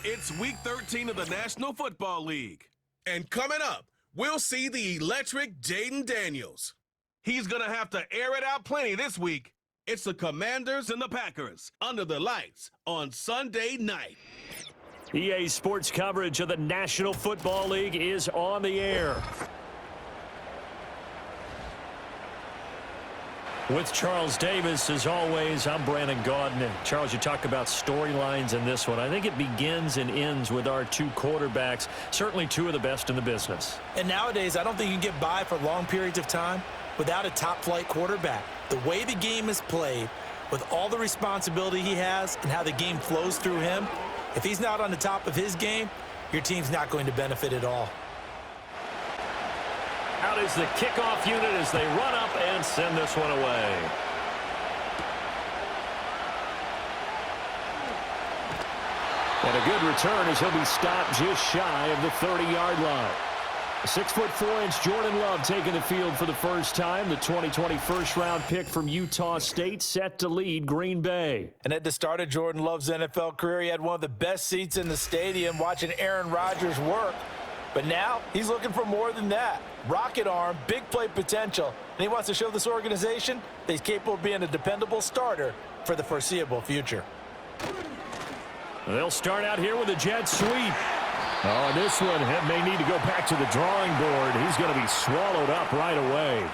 It's Week 13 of the National Football League. And coming up, we'll see the electric Jaden Daniels. He's going to have to air it out plenty this week. It's the Commanders and the Packers under the lights on Sunday night. EA Sports coverage of the National Football League is on the air. With Charles Davis, as always, I'm Brandon Gaudin. And Charles, you talk about storylines in this one. I think it begins and ends with our two quarterbacks, certainly two of the best in the business. And nowadays, I don't think you can get by for long periods of time without a top-flight quarterback. The way the game is played, with all the responsibility he has and how the game flows through him, if he's not on the top of his game, your team's not going to benefit at all. Out is the kickoff unit as they run up and send this one away. And a good return as he'll be stopped just shy of the 30-yard line. 6'4" Jordan Love taking the field for the first time. The 2020 first-round pick from Utah State set to lead Green Bay. And at the start of Jordan Love's NFL career, he had one of the best seats in the stadium watching Aaron Rodgers work. But now he's looking for more than that. Rocket arm, big play potential, and he wants to show this organization that he's capable of being a dependable starter for the foreseeable future. They'll start out here with a jet sweep. Oh, this one may need to go back to the drawing board. He's going to be swallowed up right away.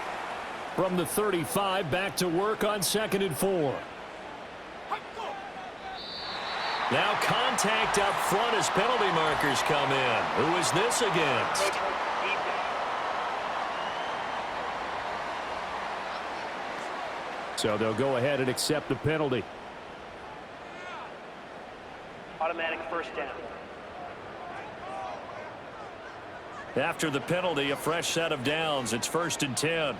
From the 35, back to work on 2nd and 4. Now contact up front as penalty markers come in. Who is this against? So they'll go ahead and accept the penalty. Automatic first down. After the penalty, a fresh set of downs. It's 1st and 10.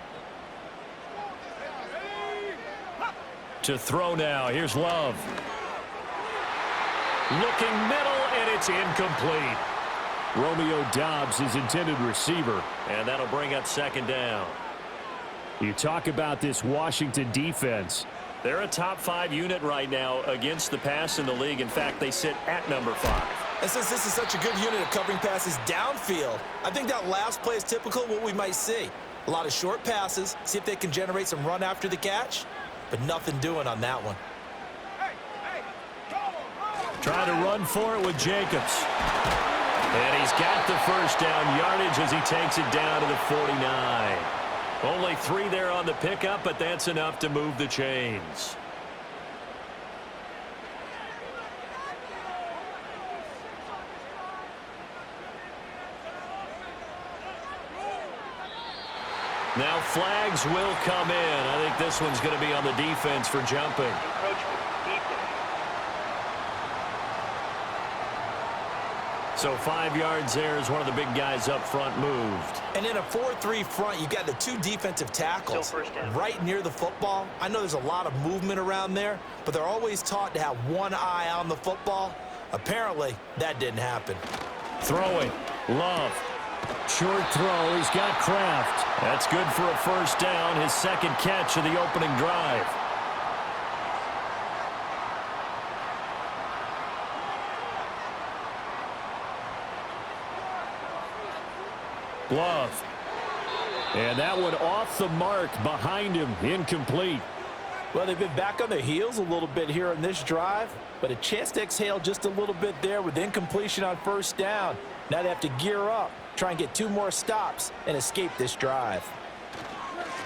To throw now. Here's Love. Looking middle, and it's incomplete. Romeo Doubs, his intended receiver. And that'll bring up 2nd down. You talk about this Washington defense. They're a top 5 unit right now against the pass in the league. In fact, they sit at number 5. And since this is such a good unit of covering passes downfield, I think that last play is typical of what we might see. A lot of short passes, see if they can generate some run after the catch, but nothing doing on that one. Trying to run for it with Jacobs. And he's got the first down yardage as he takes it down to the 49. Only 3 there on the pickup, but that's enough to move the chains. Now flags will come in. I think this one's going to be on the defense for jumping. So 5 yards there as one of the big guys up front moved. And in a 4-3 front, you got the 2 defensive tackles right near the football. I know there's a lot of movement around there, but they're always taught to have one eye on the football. Apparently, that didn't happen. Throwing. Love. Short throw. He's got Kraft. That's good for a first down. His 2nd catch of the opening drive. Love. And that one off the mark behind him. Incomplete. Well, they've been back on their heels a little bit here in this drive, but a chance to exhale just a little bit there with incompletion on first down. Now they have to gear up, try and get 2 more stops, and escape this drive.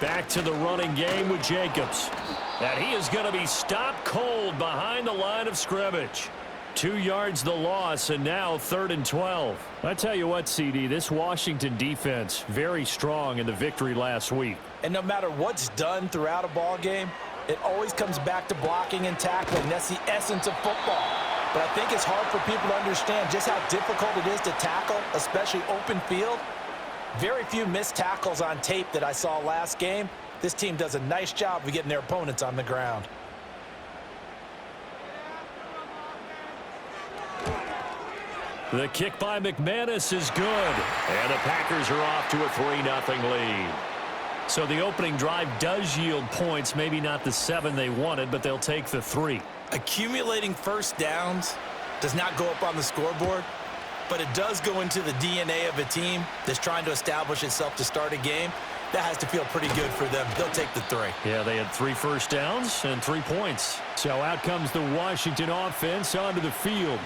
Back to the running game with Jacobs. And he is going to be stopped cold behind the line of scrimmage. 2 yards the loss, and now 3rd and 12. I tell you what, CD, this Washington defense, very strong in the victory last week. And no matter what's done throughout a ball game, it always comes back to blocking and tackling. That's the essence of football. But I think it's hard for people to understand just how difficult it is to tackle, especially open field. Very few missed tackles on tape that I saw last game. This team does a nice job of getting their opponents on the ground. The kick by McManus is good. And the Packers are off to a 3-0 lead. So the opening drive does yield points, maybe not the 7 they wanted, but they'll take the 3. Accumulating first downs does not go up on the scoreboard, but it does go into the DNA of a team that's trying to establish itself to start a game. That has to feel pretty good for them. They'll take the 3. Yeah, they had 3 first downs and 3 points. So out comes the Washington offense onto the field.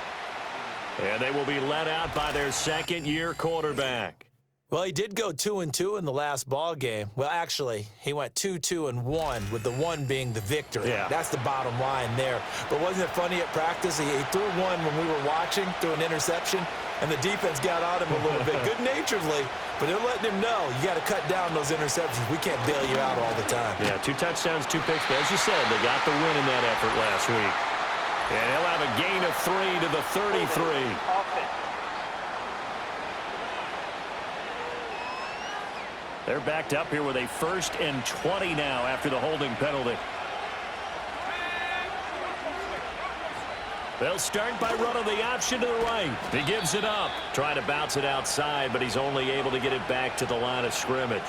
And they will be led out by their second-year quarterback. Well, he did go 2-2 in the last ball game. Well, actually, he went 2-2-1, with the 1 being the victory. Yeah. That's the bottom line there. But wasn't it funny at practice? He threw one when we were watching, threw an interception, and the defense got on him a little bit, good-naturedly. But they're letting him know, you got to cut down those interceptions. We can't bail you out all the time. Yeah, 2 touchdowns, 2 picks. But as you said, they got the win in that effort last week. And he'll have a gain of 3 to the 33. Offense. They're backed up here with a 1st and 20 now after the holding penalty. They'll start by running the option to the right. He gives it up. Trying to bounce it outside, but he's only able to get it back to the line of scrimmage.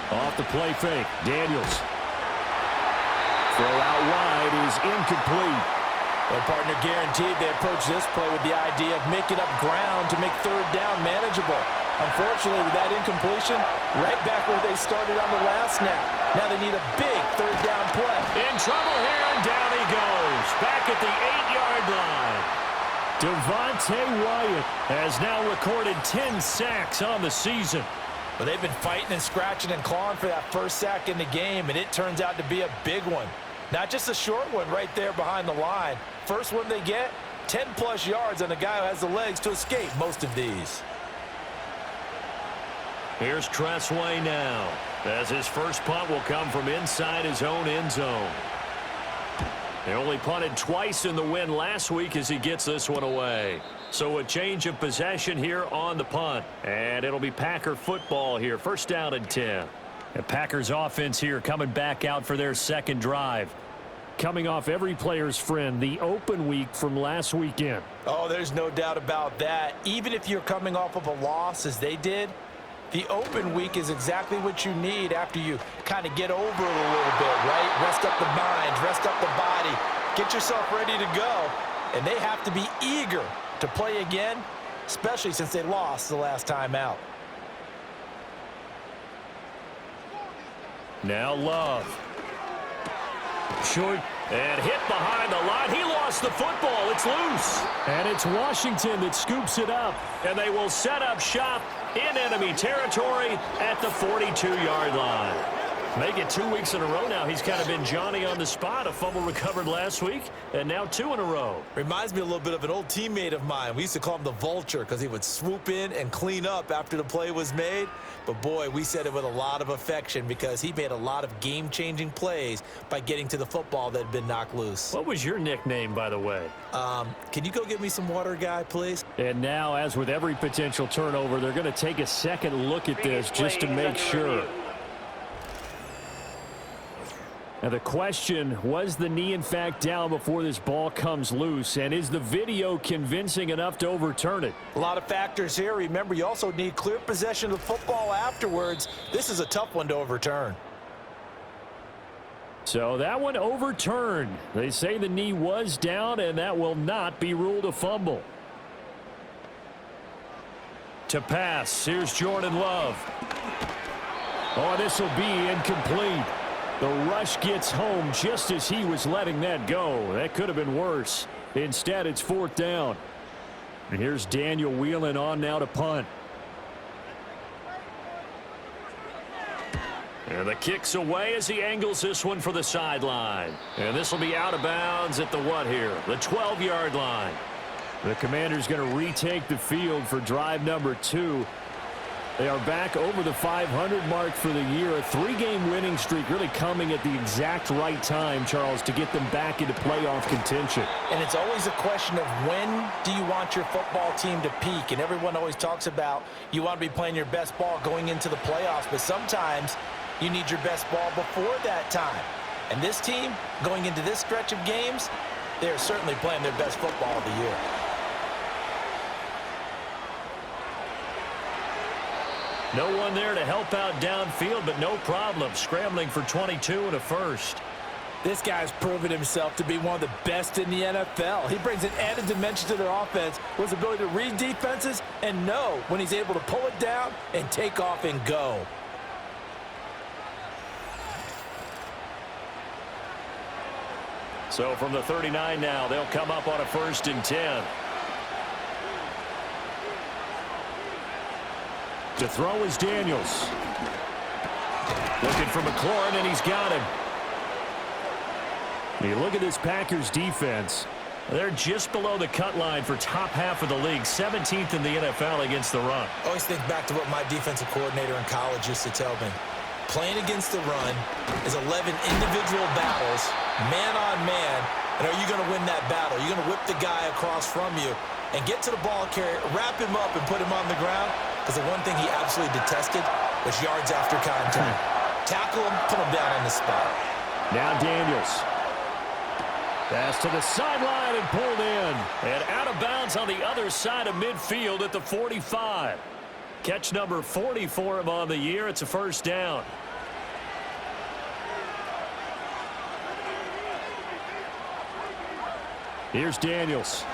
Off the play fake. Daniels. Throw out wide is incomplete. Well, partner, guaranteed they approach this play with the idea of making up ground to make 3rd down manageable. Unfortunately, with that incompletion, right back where they started on the last snap. Now they need a big 3rd down play. In trouble here, and down he goes. Back at the 8-yard line. Devontae Wyatt has now recorded 10 sacks on the season. But they've been fighting and scratching and clawing for that first sack in the game, and it turns out to be a big one. Not just a short one right there behind the line. First one they get, 10-plus yards on a guy who has the legs to escape most of these. Here's Tressway now, as his first punt will come from inside his own end zone. They only punted twice in the win last week as he gets this one away. So a change of possession here on the punt. And it'll be Packer football here, 1st down and 10. The Packers offense here coming back out for their second drive. Coming off every player's friend, the open week from last weekend. Oh, there's no doubt about that. Even if you're coming off of a loss as they did, the open week is exactly what you need after you kind of get over it a little bit, right? Rest up the mind, rest up the body, get yourself ready to go. And they have to be eager to play again, especially since they lost the last time out. Now Love. Short and hit behind the line. He lost the football. It's loose. And it's Washington that scoops it up. And they will set up shop in enemy territory at the 42-yard line. Make it 2 weeks in a row now. He's kind of been Johnny on the spot. A fumble recovered last week, and now 2 in a row. Reminds me a little bit of an old teammate of mine. We used to call him the Vulture because he would swoop in and clean up after the play was made. But, boy, we said it with a lot of affection because he made a lot of game-changing plays by getting to the football that had been knocked loose. What was your nickname, by the way? Can you go get me some water, guy, please? And now, as with every potential turnover, they're going to take a second look at this just to make sure. Now the question, was the knee in fact down before this ball comes loose? And is the video convincing enough to overturn it? A lot of factors here. Remember, you also need clear possession of the football afterwards. This is a tough one to overturn. So that one overturned. They say the knee was down, and that will not be ruled a fumble. To pass, here's Jordan Love. Oh, this will be incomplete. The rush gets home just as he was letting that go. That could have been worse. Instead, it's 4th down. And here's Daniel Whelan on now to punt. And the kick's away as he angles this one for the sideline. And this will be out of bounds at the what here? The 12-yard line. The Commanders going to retake the field for drive number 2. They are back over the 500 mark for the year. A 3-game winning streak really coming at the exact right time, Charles, to get them back into playoff contention. And it's always a question of when do you want your football team to peak? And everyone always talks about you want to be playing your best ball going into the playoffs, but sometimes you need your best ball before that time. And this team, going into this stretch of games, they're certainly playing their best football of the year. No one there to help out downfield, but no problem. Scrambling for 22 and a first. This guy's proven himself to be one of the best in the NFL. He brings an added dimension to their offense with his ability to read defenses and know when he's able to pull it down and take off and go. So from the 39 now, they'll come up on a 1st and 10. To throw is Daniels. Looking for McLaurin, and he's got him. You look at this Packers defense. They're just below the cut line for top half of the league, 17th in the NFL against the run. I always think back to what my defensive coordinator in college used to tell me. Playing against the run is 11 individual battles, man on man, and are you going to win that battle? You're going to whip the guy across from you and get to the ball carrier, wrap him up, and put him on the ground, because the one thing he absolutely detested was yards after contact. Tackle him, put him down on the spot. Now Daniels. Pass to the sideline and pulled in. And out of bounds on the other side of midfield at the 45. Catch number 40 for him on the year. It's a 1st down. Here's Daniels.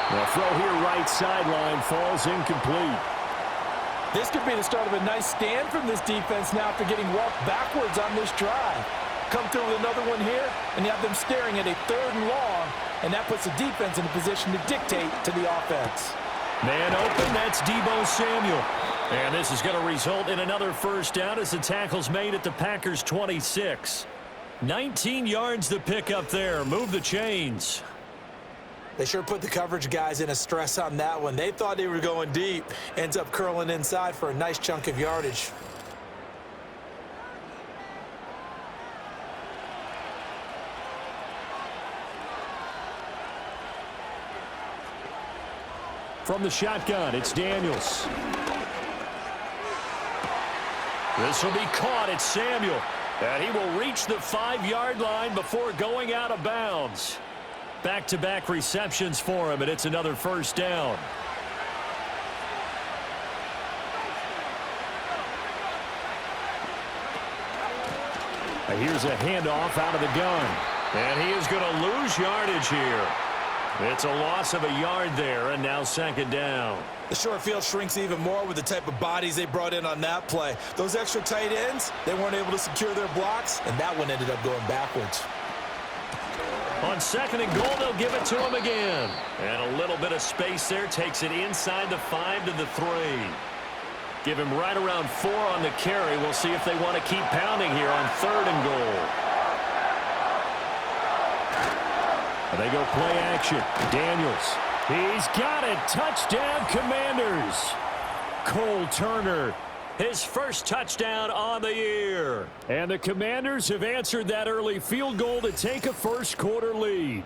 The throw here right sideline falls incomplete. This could be the start of a nice stand from this defense now after getting walked backwards on this drive. Come through with another one here, and you have them staring at a 3rd and long, and that puts the defense in a position to dictate to the offense. Man open, that's Deebo Samuel. And this is going to result in another 1st down as the tackle's made at the Packers' 26. 19 yards to pick up there. Move the chains. They sure put the coverage guys in a stress on that one. They thought they were going deep. Ends up curling inside for a nice chunk of yardage. From the shotgun, it's Daniels. This will be caught. It's Samuel. And he will reach the 5-yard line before going out of bounds. Back-to-back receptions for him, and it's another 1st down. Here's a handoff out of the gun. And he is going to lose yardage here. It's a loss of a yard there, and now 2nd down. The short field shrinks even more with the type of bodies they brought in on that play. Those extra tight ends, they weren't able to secure their blocks, and that one ended up going backwards. On 2nd and goal, they'll give it to him again. And a little bit of space there. Takes it inside the 5 to the 3. Give him right around 4 on the carry. We'll see if they want to keep pounding here on 3rd and goal. They go play action. Daniels. He's got it. Touchdown, Commanders. Cole Turner. His 1st touchdown on the year. And the Commanders have answered that early field goal to take a 1st quarter lead.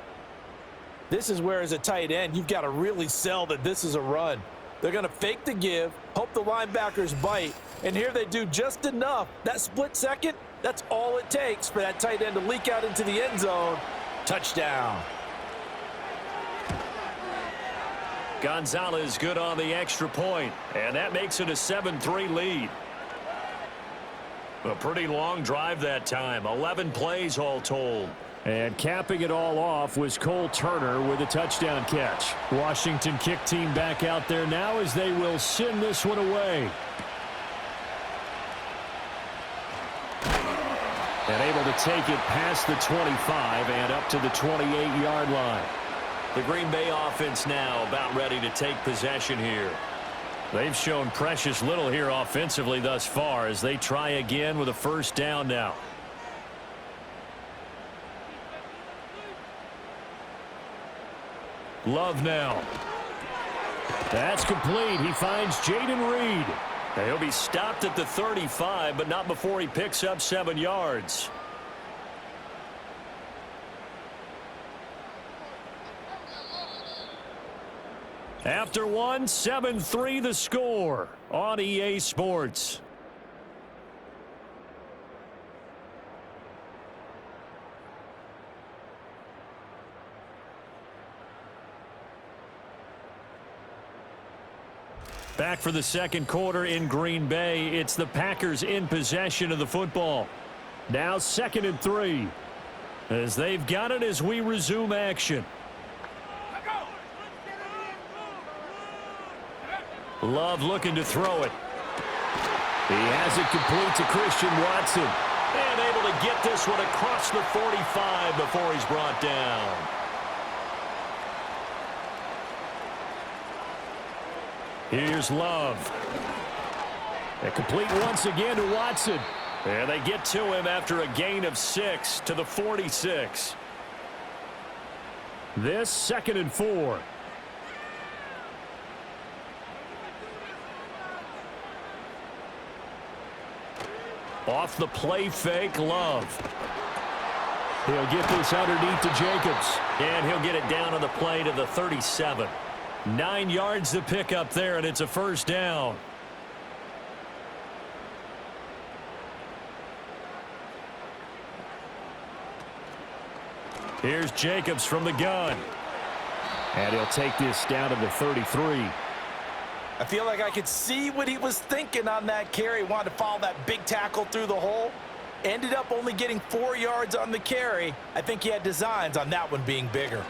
This is where, as a tight end, you've got to really sell that this is a run. They're going to fake the give, hope the linebackers bite, and here they do just enough. That split second, that's all it takes for that tight end to leak out into the end zone. Touchdown. Gonzalez good on the extra point, and that makes it a 7-3 lead. A pretty long drive that time, 11 plays all told. And capping it all off was Cole Turner with a touchdown catch. Washington kick team back out there now as they will send this one away. And able to take it past the 25 and up to the 28-yard line. The Green Bay offense now about ready to take possession here. They've shown precious little here offensively thus far as they try again with a 1st down now. Love now. That's complete. He finds Jaden Reed. And he'll be stopped at the 35, but not before he picks up 7 yards. After 7-3 the score on EA Sports. Back for the second quarter in Green Bay. It's the Packers in possession of the football. Now 2nd and 3. As they've got it as we resume action. Love looking to throw it. He has it complete to Christian Watson. And able to get this one across the 45 before he's brought down. Here's Love. And complete once again to Watson. And they get to him after a gain of 6 to the 46. This 2nd and 4. Off the play fake, Love. He'll get this underneath to Jacobs. And he'll get it down on the play to the 37. 9 yards to pick up there, and it's a first down. Here's Jacobs from the gun. And he'll take this down to the 33. I feel like I could see what he was thinking on that carry. Wanted to follow that big tackle through the hole. Ended up only getting 4 yards on the carry. I think he had designs on that one being bigger.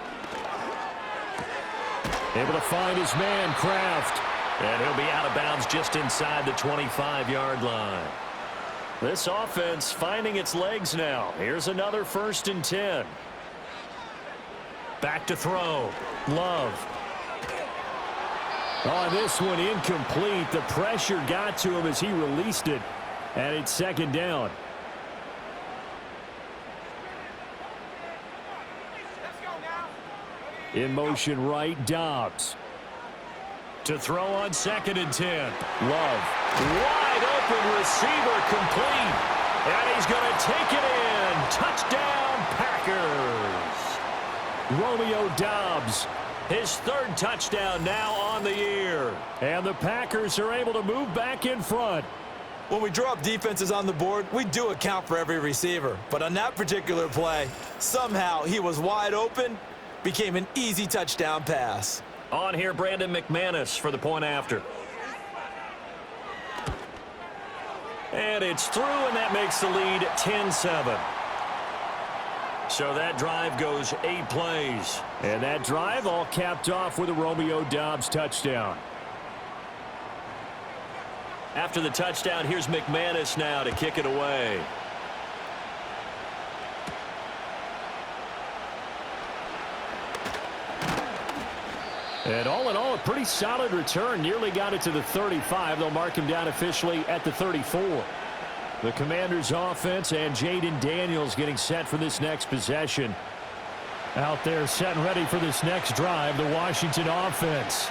Able to find his man, Kraft. And he'll be out of bounds just inside the 25-yard line. This offense finding its legs now. Here's another 1st and 10. Back to throw. Love. On this one, incomplete. The pressure got to him as he released it. And it's 2nd down. In motion right, Dobbs. To throw on 2nd and 10. Love. Wide open receiver complete. And he's going to take it in. Touchdown, Packers. Romeo Dobbs. His 3rd touchdown now on the year. And the Packers are able to move back in front. When we draw up defenses on the board, we do account for every receiver. But on that particular play, somehow he was wide open, became an easy touchdown pass. On here, Brandon McManus for the point after. And it's through, and that makes the lead 10-7. So that drive goes 8 plays. And that drive all capped off with a Romeo Dobbs touchdown. After the touchdown, here's McManus now to kick it away. And all in all, a pretty solid return. Nearly got it to the 35. They'll mark him down officially at the 34. The Commanders' offense and Jaden Daniels getting set for this next possession. Out there set and ready for this next drive, the Washington offense.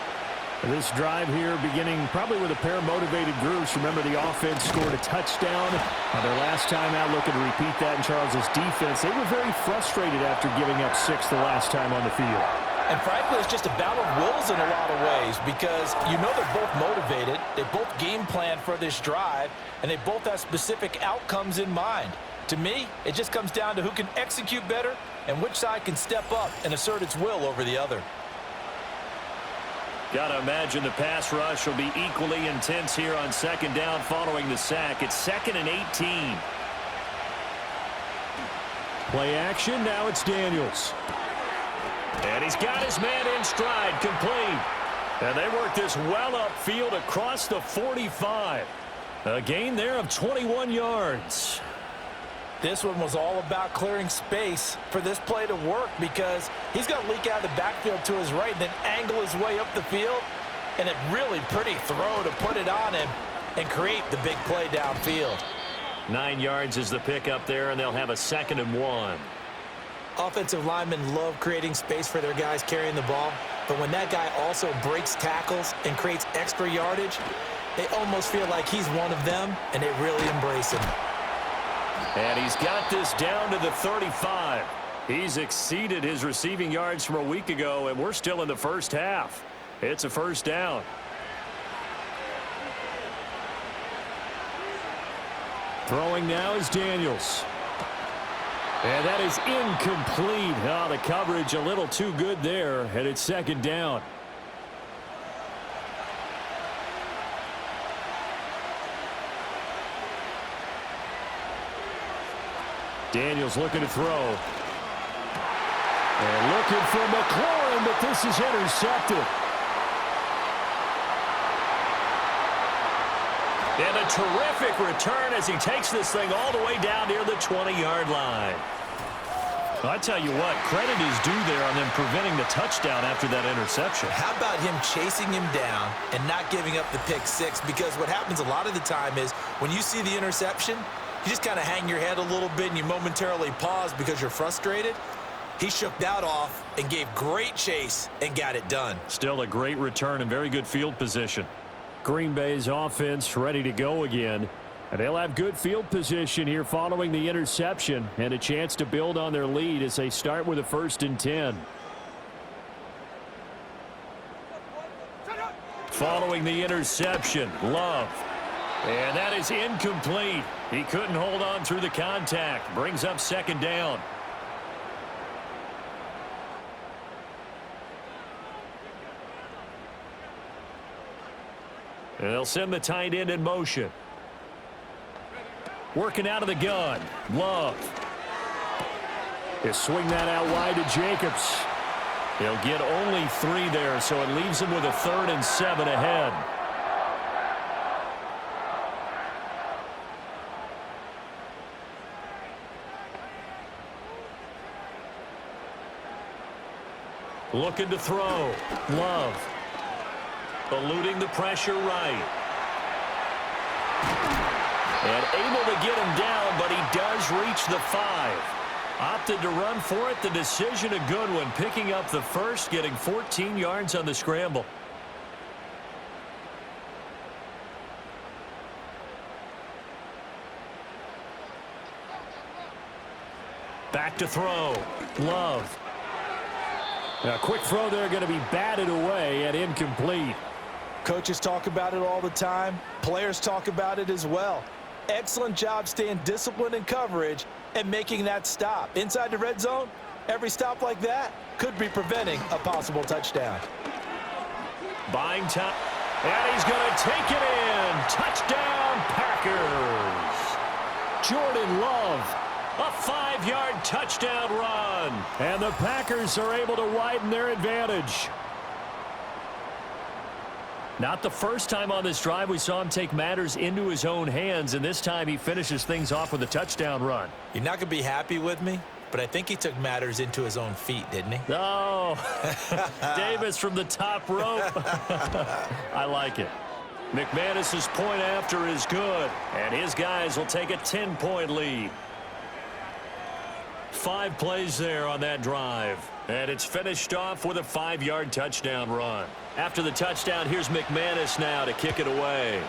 This drive here beginning probably with a pair of motivated groups. Remember, the offense scored a touchdown on their last time out, looking to repeat that in Charles's defense. They were very frustrated after giving up 6 the last time on the field. And frankly, it's just a battle of wills in a lot of ways because you know they're both motivated. They both game plan for this drive, and they both have specific outcomes in mind. To me, it just comes down to who can execute better and which side can step up and assert its will over the other. Got to imagine the pass rush will be equally intense here on 2nd down following the sack. It's 2nd and 18. Play action, now it's Daniels. And he's got his man in stride, complete. And they work this well upfield across the 45. A gain there of 21 yards. This one was all about clearing space for this play to work because he's going to leak out of the backfield to his right and then angle his way up the field. And a really pretty throw to put it on him and create the big play downfield. 9 yards is the pickup there, and they'll have a 2nd and 1. Offensive linemen love creating space for their guys carrying the ball, but when that guy also breaks tackles and creates extra yardage, they almost feel like he's one of them, and they really embrace him. And he's got this down to the 35. He's exceeded his receiving yards from a week ago, and we're still in the first half. It's a first down. Throwing now is Daniels. And that is incomplete. Oh, the coverage a little too good there, and it's 2nd down. Daniels looking to throw. And looking for McLaurin, but this is intercepted. And a terrific return as he takes this thing all the way down near the 20-yard line. I tell you what, credit is due there on them preventing the touchdown after that interception. How about him chasing him down and not giving up the pick six? Because what happens a lot of the time is when you see the interception, you just kind of hang your head a little bit and you momentarily pause because you're frustrated. He shook that off and gave great chase and got it done. Still a great return and very good field position. Green Bay's offense ready to go again. And they'll have good field position here following the interception and a chance to build on their lead as they start with a 1st and 10. Following the interception, Love. And that is incomplete. He couldn't hold on through the contact. Brings up 2nd down. And they'll send the tight end in motion. Working out of the gun. Love. He'll swing that out wide to Jacobs. He'll get only 3 there, so it leaves him with a 3rd and 7 ahead. Looking to throw. Love. Eluding the pressure right. And able to get him down, but he does reach the 5. Opted to run for it. The decision a good one. Picking up the first, getting 14 yards on the scramble. Back to throw. Love. A quick throw there going to be batted away and incomplete. Coaches talk about it all the time. Players talk about it as well. Excellent job staying disciplined in coverage and making that stop. Inside the red zone, every stop like that could be preventing a possible touchdown. Buying time. And he's going to take it in. Touchdown, Packers. Jordan Love. A 5-yard touchdown run. And the Packers are able to widen their advantage. Not the first time on this drive we saw him take matters into his own hands, and this time he finishes things off with a touchdown run. You're not going to be happy with me, but I think he took matters into his own feet, didn't he? Oh, Davis from the top rope. I like it. McManus's point after is good, and his guys will take a 10-point lead. 5 plays there on that drive, and it's finished off with a 5-yard touchdown run. After the touchdown, here's McManus now to kick it away.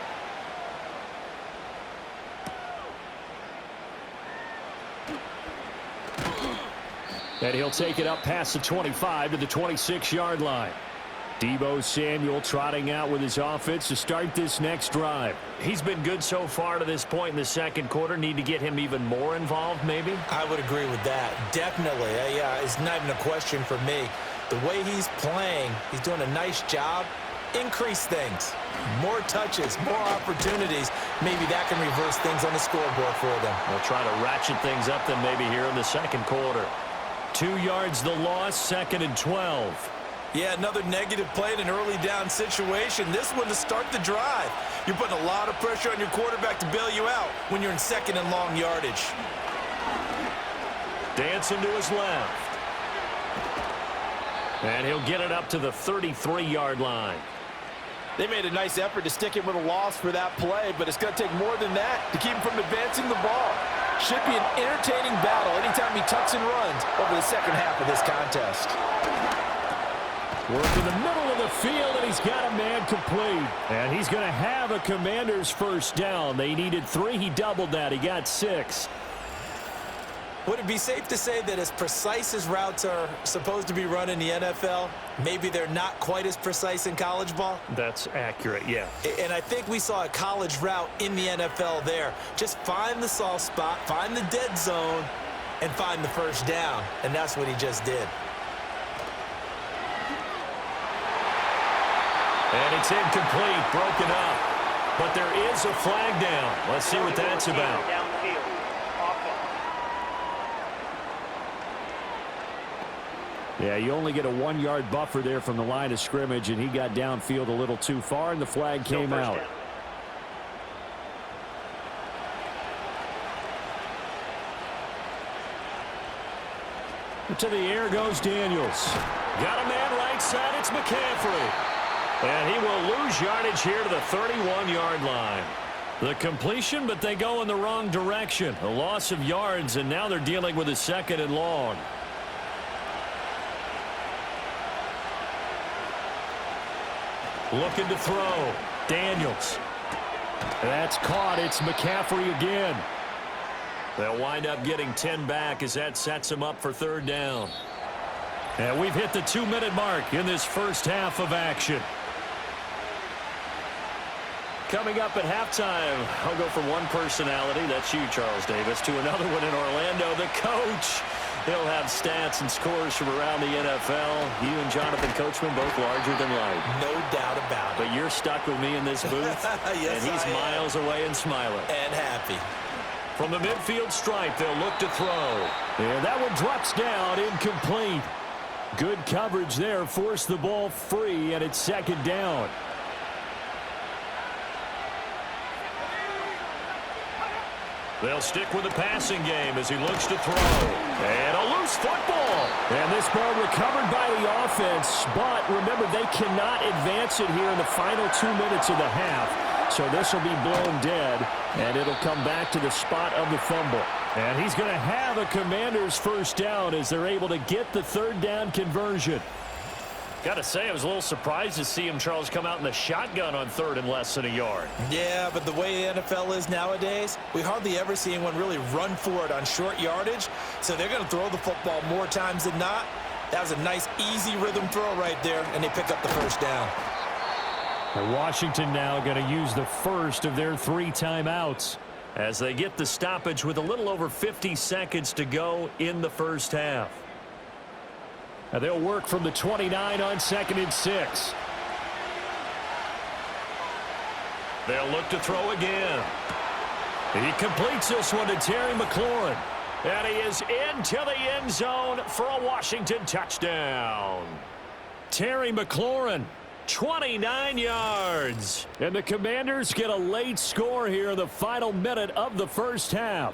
And he'll take it up past the 25 to the 26-yard line. Deebo Samuel trotting out with his offense to start this next drive. He's been good so far to this point in the second quarter. Need to get him even more involved, maybe? I would agree with that. Definitely. It's not even a question for me. The way he's playing, he's doing a nice job. Increase things. More touches, more opportunities. Maybe that can reverse things on the scoreboard for them. They'll try to ratchet things up then maybe here in the second quarter. 2 yards the loss, 2nd and 12. Yeah, another negative play in an early down situation. This one to start the drive. You're putting a lot of pressure on your quarterback to bail you out when you're in 2nd and long yardage. Dancing to his left. And he'll get it up to the 33-yard line. They made a nice effort to stick him with a loss for that play, but it's going to take more than that to keep him from advancing the ball. Should be an entertaining battle anytime he tucks and runs over the second half of this contest. Work in the middle of the field, and he's got a man complete. And he's going to have a Commander's first down. They needed 3. He doubled that. He got 6. Would it be safe to say that as precise as routes are supposed to be run in the NFL, maybe they're not quite as precise in college ball? That's accurate, yeah. And I think we saw a college route in the NFL there. Just find the soft spot, find the dead zone, and find the first down. And that's what he just did. And it's incomplete, broken up. But there is a flag down. Let's see what that's about. Yeah, you only get a 1-yard buffer there from the line of scrimmage, and he got downfield a little too far, and the flag came out. Down. To the air goes Daniels. Got a man right side. It's McCaffrey. And he will lose yardage here to the 31-yard line. The completion, but they go in the wrong direction. A loss of yards, and now they're dealing with a 2nd and long. Looking to throw. Daniels. That's caught. It's McCaffrey again. They'll wind up getting 10 back as that sets them up for 3rd down. And we've hit the 2-minute mark in this first half of action. Coming up at halftime, I'll go from one personality, that's you, Charles Davis, to another one in Orlando, the coach. He'll have stats and scores from around the NFL. You and Jonathan Coachman both larger than life. No doubt about it. But you're stuck with me in this booth, yes, and he's miles away and smiling. And happy. From the midfield stripe, they'll look to throw. And that one drops down, incomplete. Good coverage there, forced the ball free, and it's 2nd down. They'll stick with the passing game as he looks to throw. And a loose football. And this ball recovered by the offense, but remember, they cannot advance it here in the final 2 minutes of the half. So this will be blown dead, and it'll come back to the spot of the fumble. And he's going to have a Commanders 1st down as they're able to get the 3rd down conversion. Got to say, I was a little surprised to see him, Charles, come out in the shotgun on 3rd and less than a yard. Yeah, but the way the NFL is nowadays, we hardly ever see anyone really run for it on short yardage. So they're going to throw the football more times than not. That was a nice, easy rhythm throw right there, and they pick up the 1st down. And Washington now going to use the first of their 3 timeouts as they get the stoppage with a little over 50 seconds to go in the first half. Now they'll work from the 29 on 2nd and 6. They'll look to throw again. He completes this one to Terry McLaurin. And he is into the end zone for a Washington touchdown. Terry McLaurin, 29 yards. And the Commanders get a late score here in the final minute of the first half.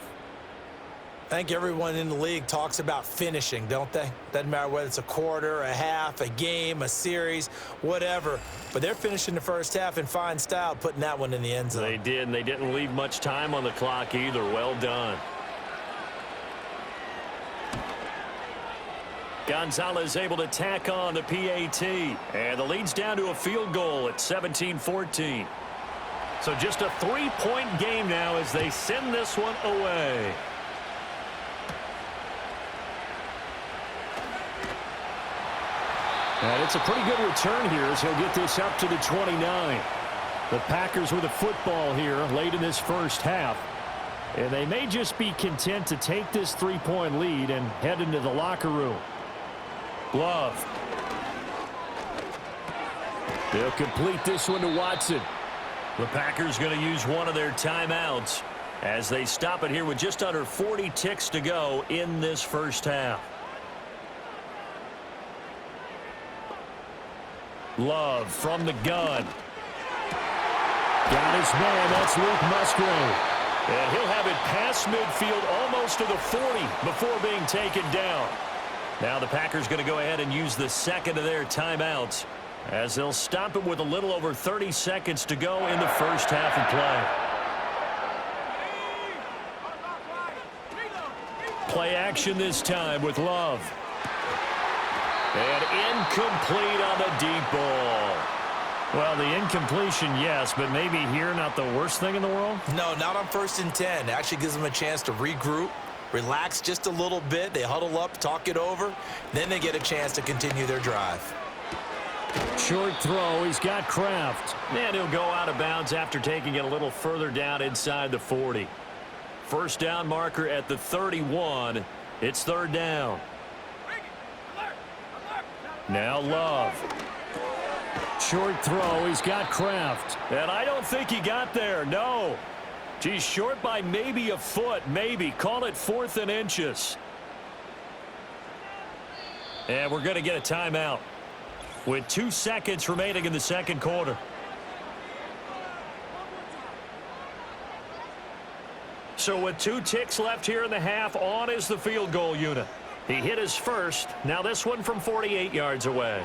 I think everyone in the league talks about finishing, don't they? Doesn't matter whether it's a quarter, a half, a game, a series, whatever. But they're finishing the first half in fine style, putting that one in the end zone. They did, and they didn't leave much time on the clock either. Well done. Gonzalez able to tack on the PAT. And the lead's down to a field goal at 17-14. So just a 3-point game now as they send this one away. And it's a pretty good return here as he'll get this up to the 29. The Packers with a football here late in this first half. And they may just be content to take this 3-point lead and head into the locker room. Love. They'll complete this one to Watson. The Packers going to use one of their timeouts as they stop it here with just under 40 ticks to go in this first half. Love from the gun. Got his man. That's Luke Musgrave. And he'll have it past midfield almost to the 40 before being taken down. Now the Packers going to go ahead and use the second of their timeouts as they'll stop it with a little over 30 seconds to go in the first half of play. Play action this time with Love. And incomplete on the deep ball. Well, the incompletion, yes, but maybe here not the worst thing in the world? No, not on 1st and 10. It actually gives them a chance to regroup, relax just a little bit. They huddle up, talk it over. Then they get a chance to continue their drive. Short throw. He's got Kraft. And he'll go out of bounds after taking it a little further down inside the 40. First down marker at the 31. It's 3rd down. Now Love. Short throw. He's got Kraft. And I don't think he got there. No. He's short by maybe a foot. Maybe. Call it 4th and inches. And we're going to get a timeout with 2 seconds remaining in the second quarter. So with 2 ticks left here in the half, on is the field goal unit. He hit his first. Now this one from 48 yards away.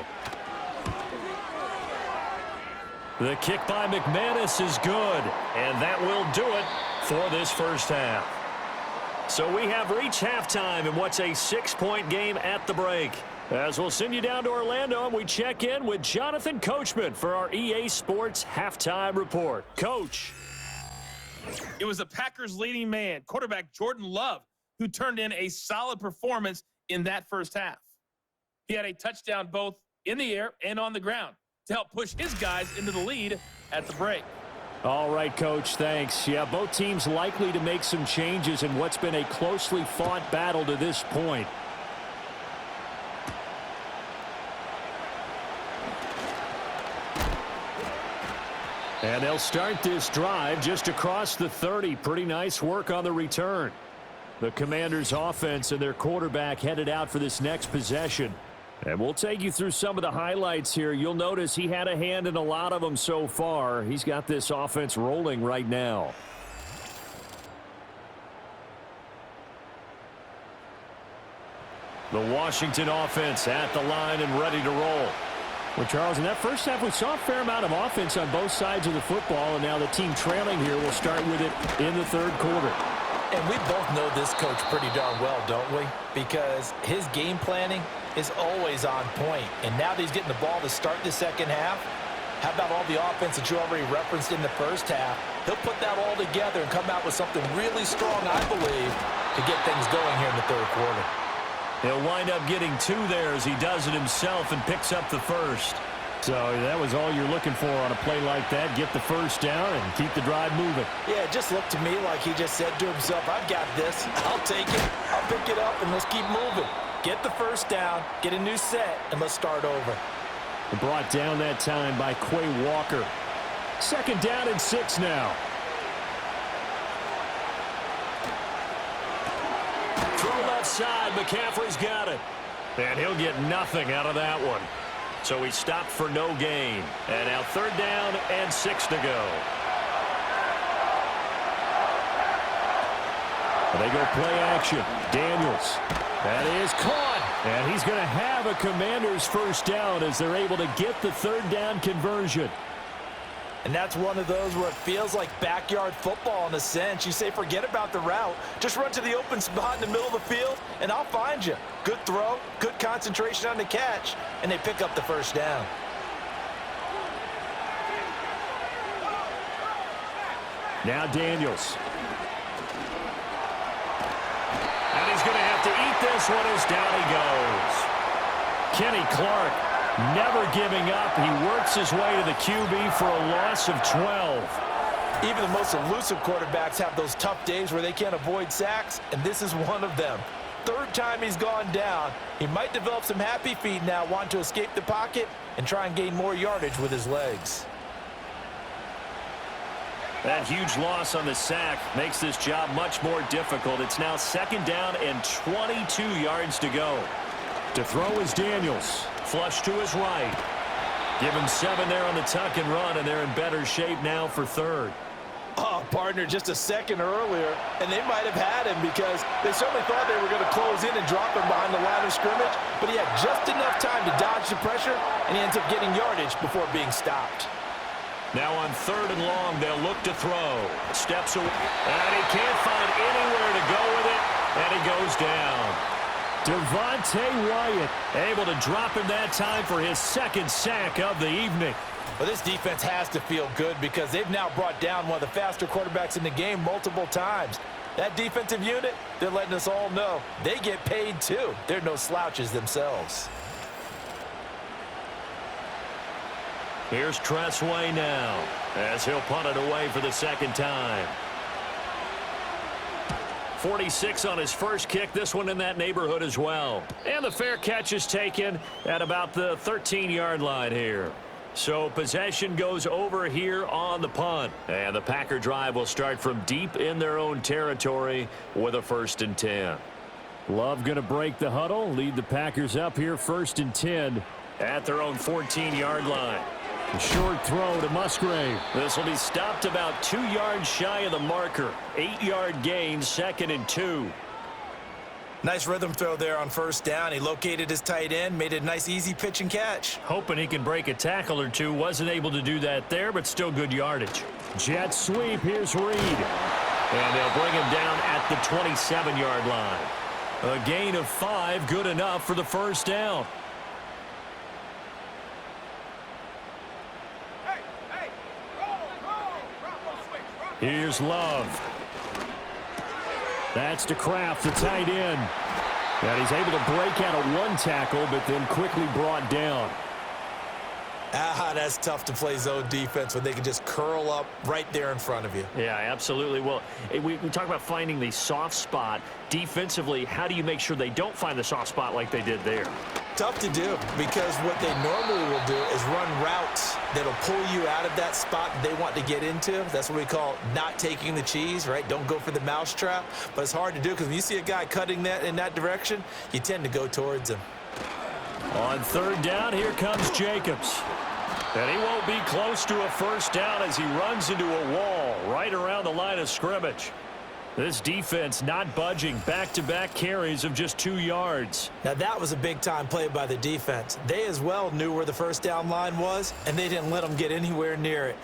The kick by McManus is good, and that will do it for this first half. So we have reached halftime in what's a 6-point game at the break. As we'll send you down to Orlando, and we check in with Jonathan Coachman for our EA Sports Halftime Report. Coach. It was the Packers' leading man, quarterback Jordan Love, who turned in a solid performance in that first half. He had a touchdown both in the air and on the ground to help push his guys into the lead at the break. All right, Coach, thanks. Yeah, both teams likely to make some changes in what's been a closely fought battle to this point. And they'll start this drive just across the 30. Pretty nice work on the return. The Commanders' offense and their quarterback headed out for this next possession. And we'll take you through some of the highlights here. You'll notice he had a hand in a lot of them so far. He's got this offense rolling right now. The Washington offense at the line and ready to roll. Well, Charles, in that first half, we saw a fair amount of offense on both sides of the football, and now the team trailing here will start with it in the third quarter. And we both know this coach pretty darn well, don't we? Because his game planning is always on point. And now that he's getting the ball to start the second half, how about all the offense that you already referenced in the first half? He'll put that all together and come out with something really strong, I believe, to get things going here in the third quarter. He'll wind up getting 2 there as he does it himself and picks up the first. So that was all you're looking for on a play like that. Get the first down and keep the drive moving. Yeah, it just looked to me like he just said to himself, I've got this. I'll take it. I'll pick it up, and let's keep moving. Get the first down, get a new set, and let's start over. Brought down that time by Quay Walker. 2nd down and 6 now. Throw left side. McCaffrey's got it. And he'll get nothing out of that one. So he stopped for no gain. And now 3rd down and 6 to go. They go play action. Daniels. That is caught. And he's going to have a Commanders first down as they're able to get the 3rd down conversion. And that's one of those where it feels like backyard football in a sense. You say, forget about the route. Just run to the open spot in the middle of the field, and I'll find you. Good throw, good concentration on the catch, and they pick up the first down. Now Daniels. And he's going to have to eat this one as down he goes. Kenny Clark never giving up. He works his way to the QB for a loss of 12. Even the most elusive quarterbacks have those tough days where they can't avoid sacks, and this is one of them. 3rd time he's gone down. He might develop some happy feet now, wanting to escape the pocket and try and gain more yardage with his legs. That huge loss on the sack makes this job much more difficult. It's now 2nd down and 22 yards to go. To throw is Daniels. Flush to his right. Give him 7 there on the tuck and run, and they're in better shape now for 3rd. Oh, partner, just a second earlier, and they might have had him because they certainly thought they were going to close in and drop him behind the line of scrimmage, but he had just enough time to dodge the pressure, and he ends up getting yardage before being stopped. Now on 3rd and long, they'll look to throw. Steps away, and he can't find anywhere to go with it, and he goes down. Devontae Wyatt able to drop him that time for his 2nd sack of the evening. Well, this defense has to feel good because they've now brought down one of the faster quarterbacks in the game multiple times. That defensive unit, they're letting us all know they get paid too. They're no slouches themselves. Here's Tressway now as he'll punt it away for the 2nd time. 46 on his first kick. This one in that neighborhood as well. And the fair catch is taken at about the 13-yard line here. So possession goes over here on the punt. And the Packer drive will start from deep in their own territory with a 1st and 10. Love going to break the huddle, lead the Packers up here 1st and 10 at their own 14-yard line. A short throw to Musgrave. This will be stopped about 2 yards shy of the marker. 8-yard gain, 2nd and 2. Nice rhythm throw there on 1st down. He located his tight end, made it a nice easy pitch and catch. Hoping he can break a tackle or two. Wasn't able to do that there, but still good yardage. Jet sweep. Here's Reed. And they'll bring him down at the 27-yard line. A gain of 5, good enough for the 1st down. Here's Love. That's to Kraft, the tight end. And he's able to break out of 1 tackle, but then quickly brought down. That's tough to play zone defense when they can just curl up right there in front of you. Yeah, absolutely. Well, we talk about finding the soft spot. Defensively, how do you make sure they don't find the soft spot like they did there? Tough to do, because what they normally will do is run routes that'll pull you out of that spot they want to get into. That's what we call not taking the cheese, right? Don't go for the mousetrap. But it's hard to do because when you see a guy cutting that in that direction, you tend to go towards him. On 3rd down, here comes Jacobs. And he won't be close to a 1st down as he runs into a wall right around the line of scrimmage. This defense not budging. Back-to-back carries of just 2 yards. Now, that was a big-time play by the defense. They as well knew where the 1st down line was, and they didn't let them get anywhere near it.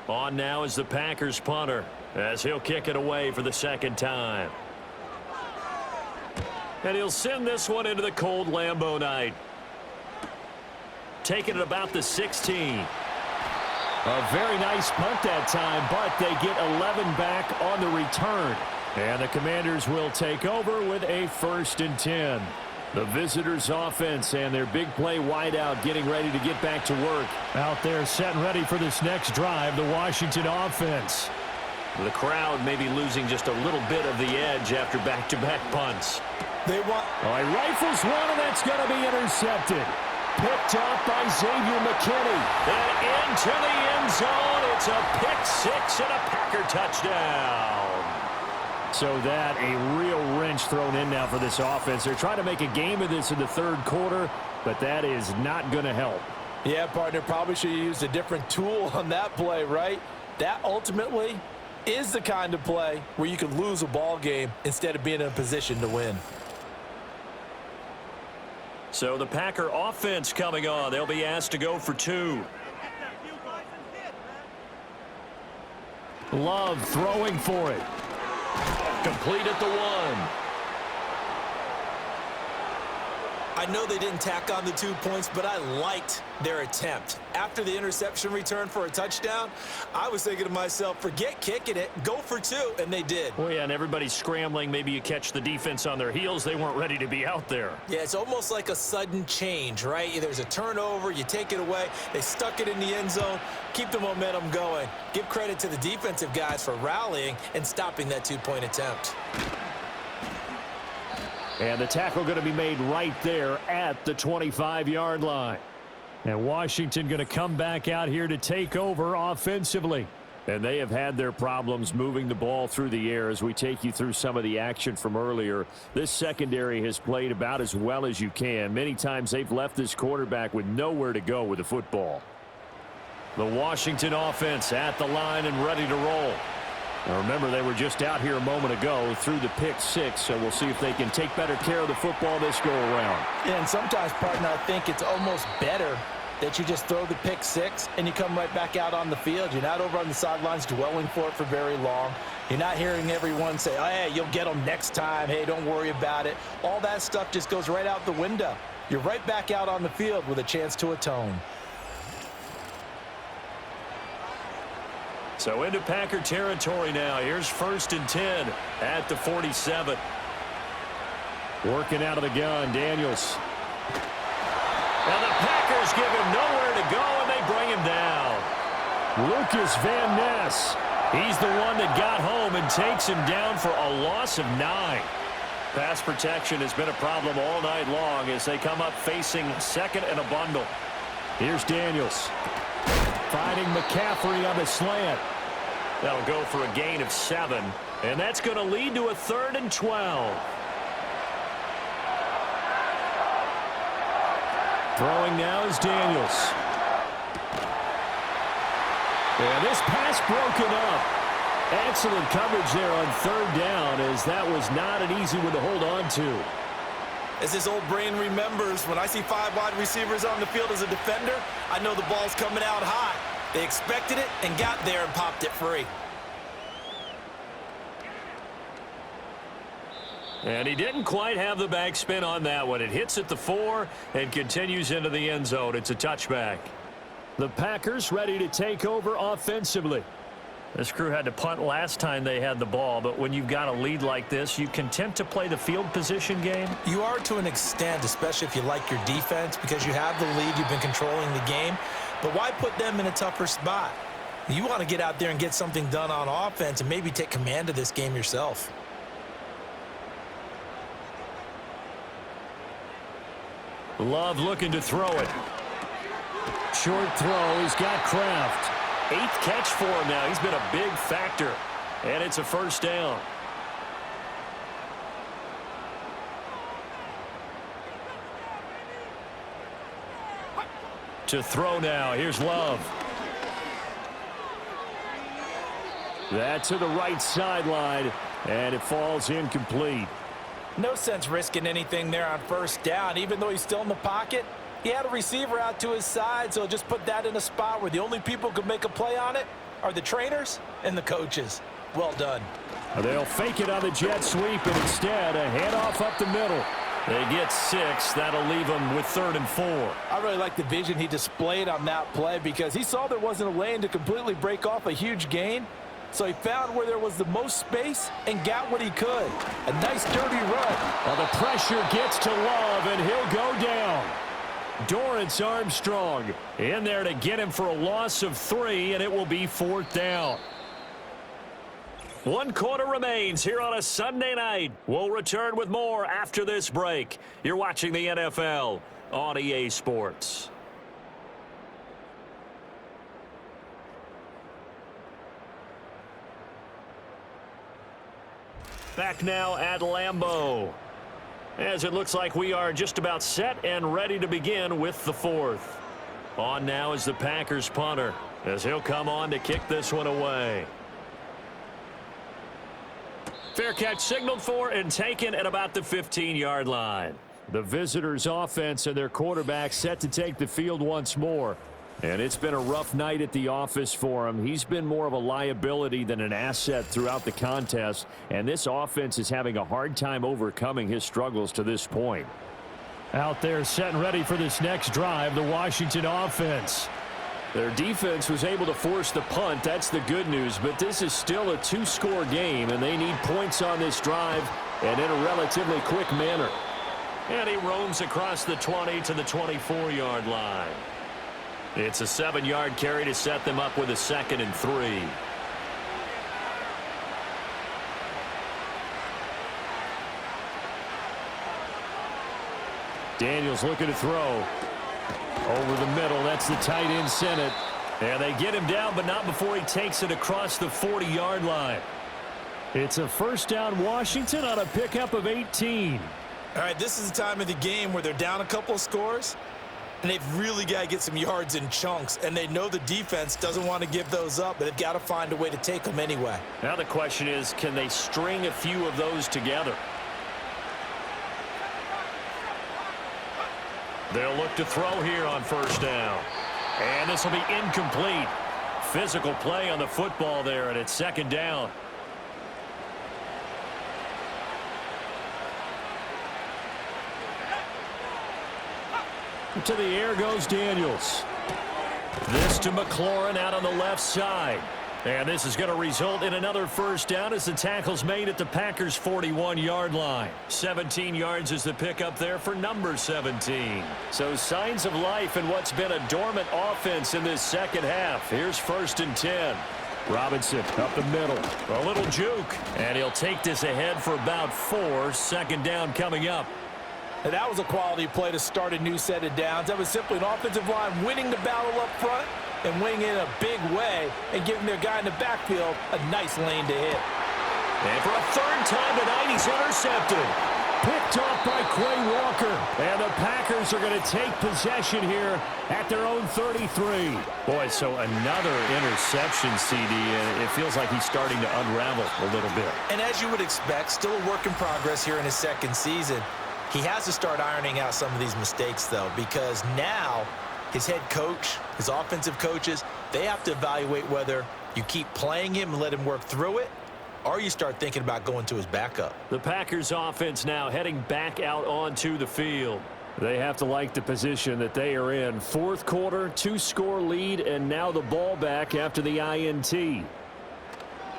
On now is the Packers punter as he'll kick it away for the 2nd time. And he'll send this one into the cold Lambeau night. Taking it about the 16. A very nice punt that time, but they get 11 back on the return. And the Commanders will take over with a 1st and 10. The visitors' offense and their big play wideout getting ready to get back to work. Out there set and ready for this next drive, the Washington offense. The crowd may be losing just a little bit of the edge after back-to-back punts. They want... All right, rifles one, and that's going to be intercepted. Picked up by Xavier McKinney. And into the end zone. It's a pick 6 and a Packer touchdown. So that a real wrench thrown in now for this offense. They're trying to make a game of this in the 3rd quarter, but that is not going to help. Yeah, partner, probably should have used a different tool on that play, right? That ultimately is the kind of play where you could lose a ball game instead of being in a position to win. So the Packer offense coming on. They'll be asked to go for 2. Love throwing for it. Complete at the 1. I know they didn't tack on the 2 points, but I liked their attempt. After the interception return for a touchdown, I was thinking to myself, forget kicking it, go for 2, and they did. Well, yeah, and everybody's scrambling. Maybe you catch the defense on their heels. They weren't ready to be out there. Yeah, it's almost like a sudden change, right? There's a turnover, you take it away, they stuck it in the end zone, keep the momentum going. Give credit to the defensive guys for rallying and stopping that 2-point attempt. And the tackle going to be made right there at the 25-yard line. And Washington going to come back out here to take over offensively. And they have had their problems moving the ball through the air as we take you through some of the action from earlier. This secondary has played about as well as you can. Many times they've left this quarterback with nowhere to go with the football. The Washington offense at the line and ready to roll. Now remember, they were just out here a moment ago through the pick 6, so we'll see if they can take better care of the football this go around. Yeah, and sometimes, partner, I think it's almost better that you just throw the pick 6 and you come right back out on the field. You're not over on the sidelines dwelling for it for very long. You're not hearing everyone say, oh, hey, you'll get them next time. Hey, don't worry about it. All that stuff just goes right out the window. You're right back out on the field with a chance to atone. So into Packer territory now. Here's 1st and 10 at the 47. Working out of the gun, Daniels. And the Packers give him nowhere to go, and they bring him down. Lucas Van Ness. He's the one that got home and takes him down for a loss of 9. Pass protection has been a problem all night long as they come up facing 2nd and a bundle. Here's Daniels. Finding McCaffrey on the slant. That'll go for a gain of 7. And that's going to lead to a 3rd and 12. Throwing now is Daniels. And this pass broken up. Excellent coverage there on 3rd down, as that was not an easy one to hold on to. As this old brain remembers, when I see 5 wide receivers on the field as a defender, I know the ball's coming out high. They expected it and got there and popped it free. And he didn't quite have the backspin on that one. It hits at the 4 and continues into the end zone. It's a touchback. The Packers ready to take over offensively. This crew had to punt last time they had the ball, but when you've got a lead like this, you content to play the field position game? You are to an extent, especially if you like your defense, because you have the lead, you've been controlling the game. But why put them in a tougher spot? You want to get out there and get something done on offense and maybe take command of this game yourself. Love looking to throw it. Short throw. He's got Kraft. 8th catch for him now. He's been a big factor. And it's a 1st down. To throw now. Here's Love. That to the right sideline. And it falls incomplete. No sense risking anything there on 1st down. Even though he's still in the pocket, he had a receiver out to his side, so just put that in a spot where the only people who can make a play on it are the trainers and the coaches. Well done. They'll fake it on the jet sweep, and instead a handoff up the middle. They get 6. That'll leave them with 3rd and 4. I really like the vision he displayed on that play because he saw there wasn't a lane to completely break off a huge gain. So he found where there was the most space and got what he could. A nice dirty run. Well, the pressure gets to Love, and he'll go down. Dorrance Armstrong in there to get him for a loss of 3, and it will be 4th down. 1 quarter remains here on a Sunday night. We'll return with more after this break. You're watching the NFL on EA Sports. Back now at Lambeau, as it looks like we are just about set and ready to begin with the 4th. On now is the Packers punter, as he'll come on to kick this one away. Fair catch signaled for and taken at about the 15-yard line. The visitors' offense and their quarterback set to take the field once more. And it's been a rough night at the office for him. He's been more of a liability than an asset throughout the contest, and this offense is having a hard time overcoming his struggles to this point. Out there set and ready for this next drive, the Washington offense. Their defense was able to force the punt. That's the good news, but this is still a 2-score game, and they need points on this drive and in a relatively quick manner. And he roams across the 20 to the 24-yard line. It's a 7-yard carry to set them up with a 2nd and 3. Daniels looking to throw. Over the middle, that's the tight end Senate. And they get him down, but not before he takes it across the 40-yard line. It's a 1st down Washington on a pickup of 18. All right, this is the time of the game where they're down a couple of scores, and they've really got to get some yards in chunks, and they know the defense doesn't want to give those up, but they've got to find a way to take them anyway. Now the question is, can they string a few of those together? They'll look to throw here on 1st down. And this will be incomplete. Physical play on the football there, and it's 2nd down. To the air goes Daniels. This to McLaurin out on the left side. And this is going to result in another 1st down as the tackle's made at the Packers' 41-yard line. 17 yards is the pickup there for number 17. So signs of life in what's been a dormant offense in this second half. Here's 1st and 10. Robinson up the middle. A little juke. And he'll take this ahead for about 4. 2nd down coming up. And that was a quality play to start a new set of downs. That was simply an offensive line winning the battle up front and winning in a big way and giving their guy in the backfield a nice lane to hit. And for a third time tonight, he's intercepted. Picked off by Quay Walker. And the Packers are going to take possession here at their own 33. Boy, so another interception, CD, and it feels like he's starting to unravel a little bit. And as you would expect, still a work in progress here in his second season. He has to start ironing out some of these mistakes, though, because now his head coach, his offensive coaches, they have to evaluate whether you keep playing him and let him work through it, or you start thinking about going to his backup. The Packers offense now heading back out onto the field. They have to like the position that they are in. Fourth quarter, 2-score lead, and now the ball back after the INT.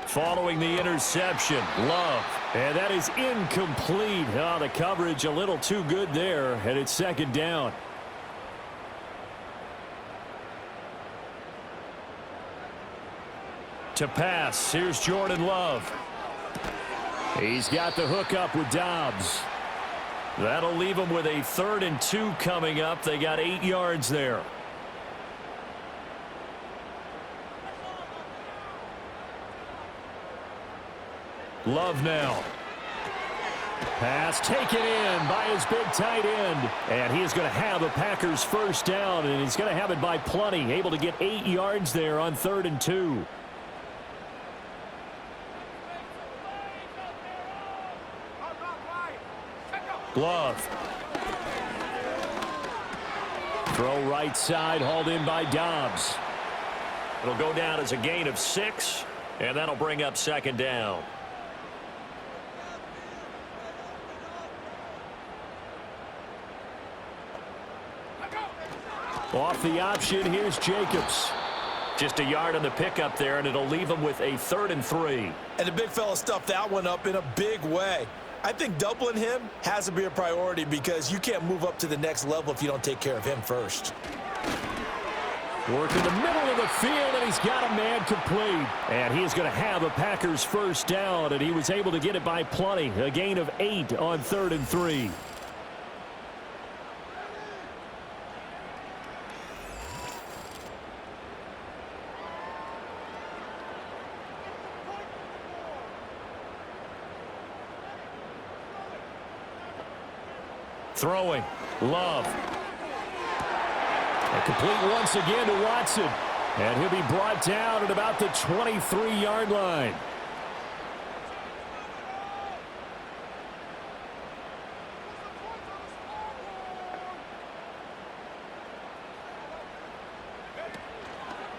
Following the interception, Love. And that is incomplete. Oh, the coverage a little too good there, and it's second down. To pass, here's Jordan Love. He's got the hookup with Dobbs. That'll leave him with a 3rd and 2 coming up. They got 8 yards there. Love now. Pass taken in by his big tight end. And he is going to have a Packers first down, and he's going to have it by plenty. Able to get 8 yards there on 3rd and 2. Love. Throw right side, hauled in by Dobbs. It'll go down as a gain of 6, and that'll bring up second down. Off the option, here's Jacobs. Just a yard on the pickup there, and it'll leave him with a 3rd and 3. And the big fella stuffed that one up in a big way. I think doubling him has to be a priority because you can't move up to the next level if you don't take care of him first. Work in the middle of the field, and he's got a man complete. And he is going to have a Packers first down, and he was able to get it by plenty. A gain of 8 on 3rd and 3. Throwing, Love. And complete once again to Watson. And he'll be brought down at about the 23-yard line.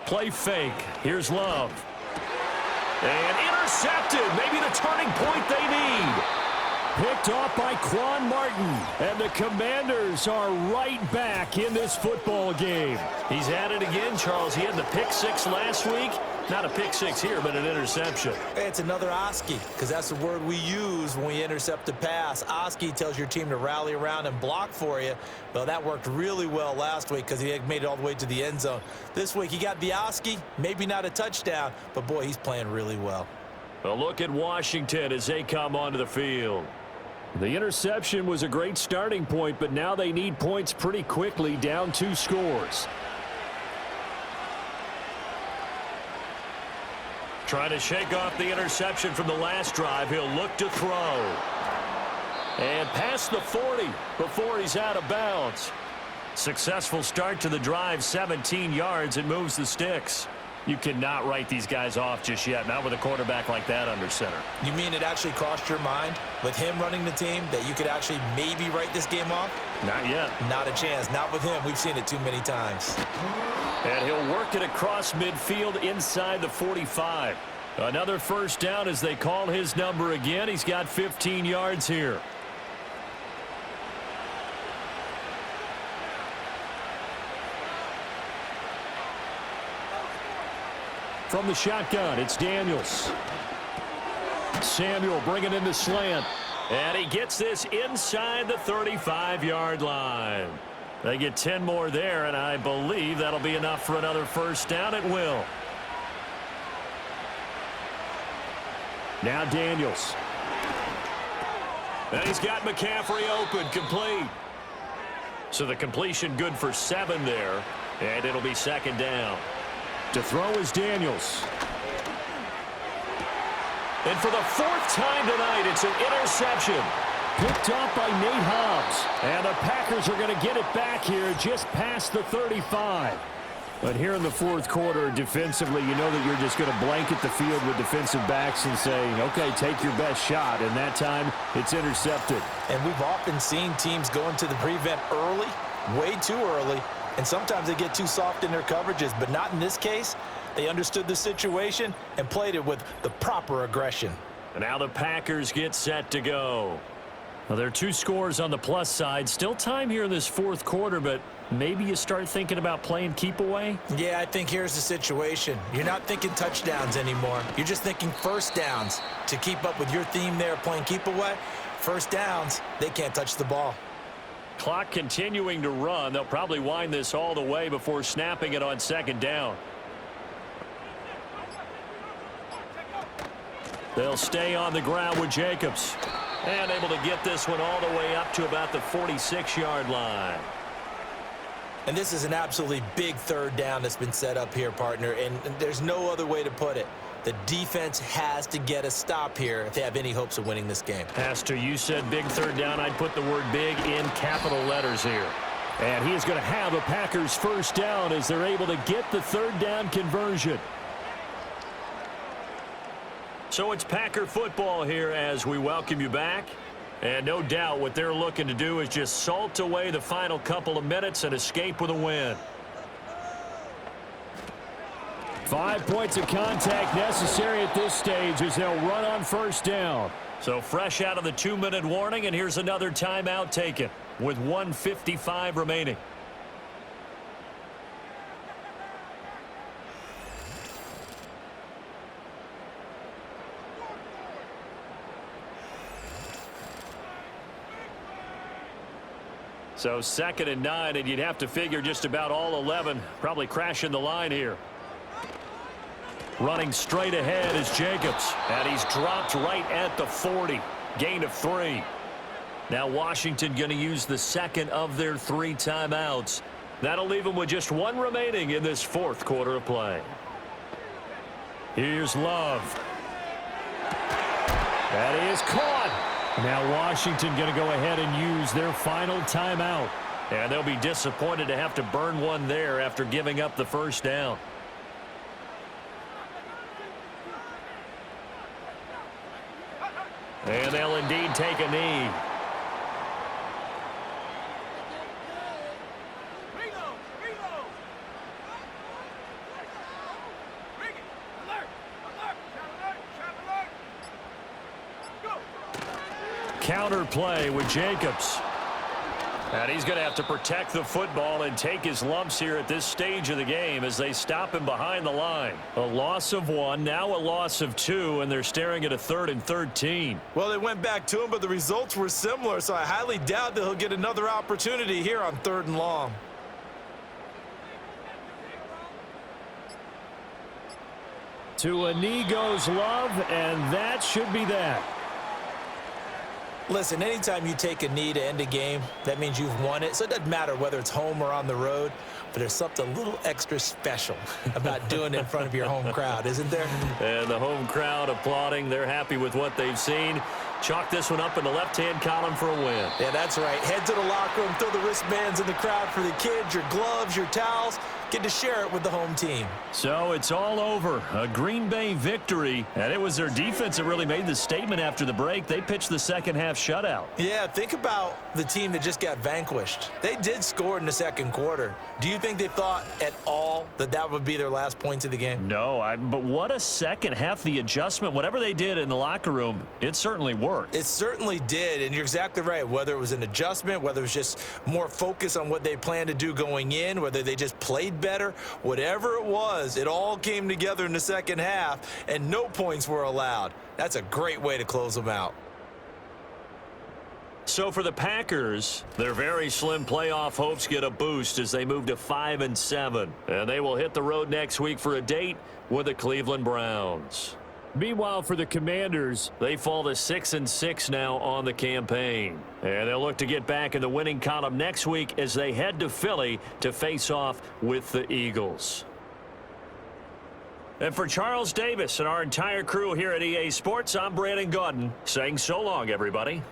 Play fake. Here's Love. And intercepted. Maybe the turning point they need. Picked off by Quan Martin. And the Commanders are right back in this football game. He's at it again, Charles. He had the pick 6 last week. Not a pick 6 here, but an interception. It's another Oski, because that's the word we use when we intercept a pass. Oski tells your team to rally around and block for you. Well, that worked really well last week because he had made it all the way to the end zone. This week, he got the Oski, maybe not a touchdown, but boy, he's playing really well. A look at Washington as they come onto the field. The interception was a great starting point, but now they need points pretty quickly, down 2 scores. Trying to shake off the interception from the last drive. He'll look to throw. And past the 40 before he's out of bounds. Successful start to the drive, 17 yards. It moves the sticks. You cannot write these guys off just yet, not with a quarterback like that under center. You mean it actually crossed your mind with him running the team that you could actually maybe write this game off? Not yet. Not a chance. Not with him. We've seen it too many times. And he'll work it across midfield inside the 45. Another first down as they call his number again. He's got 15 yards here. From the shotgun, it's Daniels. Samuel bringing in the slant. And he gets this inside the 35-yard line. They get 10 more there, and I believe that'll be enough for another first down. It will. Now Daniels. And he's got McCaffrey open, complete. So the completion good for 7 there, and it'll be second down. To throw is Daniels. And for the fourth time tonight, it's an interception. Picked off by Nate Hobbs. And the Packers are going to get it back here just past the 35. But here in the fourth quarter, defensively, you know that you're just going to blanket the field with defensive backs and say, okay, take your best shot. And that time, it's intercepted. And we've often seen teams go into the prevent early, way too early, and sometimes they get too soft in their coverages. But not in this case. They understood the situation and played it with the proper aggression. And now the Packers get set to go. Well, there are 2 scores on the plus side. Still time here in this fourth quarter, but maybe you start thinking about playing keep away? Yeah, I think here's the situation. You're not thinking touchdowns anymore. You're just thinking first downs. To keep up with your theme there, playing keep away, first downs, they can't touch the ball. Clock continuing to run. They'll probably wind this all the way before snapping it on second down. They'll stay on the ground with Jacobs. And able to get this one all the way up to about the 46-yard line. And this is an absolutely big third down that's been set up here, partner, and there's no other way to put it. The defense has to get a stop here if they have any hopes of winning this game. Pastor, you said big third down. I'd put the word big in capital letters here. And he is going to have a Packers first down as they're able to get the third down conversion. So it's Packer football here as we welcome you back. And no doubt what they're looking to do is just salt away the final couple of minutes and escape with a win. 5 points of contact necessary at this stage as they'll run on first down. So fresh out of the 2-minute warning, and here's another timeout taken with 1:55 remaining. So 2nd and 9, and you'd have to figure just about all 11 probably crashing the line here. Running straight ahead is Jacobs, and he's dropped right at the 40. Gain of 3. Now Washington going to use the second of their 3 timeouts. That'll leave them with just 1 remaining in this fourth quarter of play. Here's Love. That is caught. Now Washington going to go ahead and use their final timeout. And they'll be disappointed to have to burn one there after giving up the first down. And they'll indeed take a knee. Counter play with Jacobs. And he's going to have to protect the football and take his lumps here at this stage of the game as they stop him behind the line. A loss of 1, now a loss of 2, and they're staring at a 3rd and 13. Well, they went back to him, but the results were similar, so I highly doubt that he'll get another opportunity here on 3rd and long. To a knee goes Love, and that should be that. Listen, anytime you take a knee to end a game, that means you've won it. So it doesn't matter whether it's home or on the road, but there's something a little extra special about doing it in front of your home crowd, isn't there? And the home crowd applauding. They're happy with what they've seen. Chalk this one up in the left-hand column for a win. Yeah, that's right. Head to the locker room, throw the wristbands in the crowd for the kids, your gloves, your towels. Get to share it with the home team. So it's all over. A Green Bay victory. And it was their defense that really made the statement after the break. They pitched the second half shutout. Yeah, think about the team that just got vanquished. They did score in the second quarter. Do you think they thought at all that that would be their last points of the game? No, but what a second half. The adjustment, whatever they did in the locker room, it certainly worked. It certainly did, and you're exactly right. Whether it was an adjustment, whether it was just more focus on what they planned to do going in, whether they just played better, whatever it was, it all came together in the second half, and no points were allowed. That's a great way to close them out. So for the Packers, their very slim playoff hopes get a boost as they move to 5-7. And they will hit the road next week for a date with the Cleveland Browns. Meanwhile, for the Commanders, they fall to 6-6 now on the campaign. And they'll look to get back in the winning column next week as they head to Philly to face off with the Eagles. And for Charles Davis and our entire crew here at EA Sports, I'm Brandon Gaudin saying so long, everybody.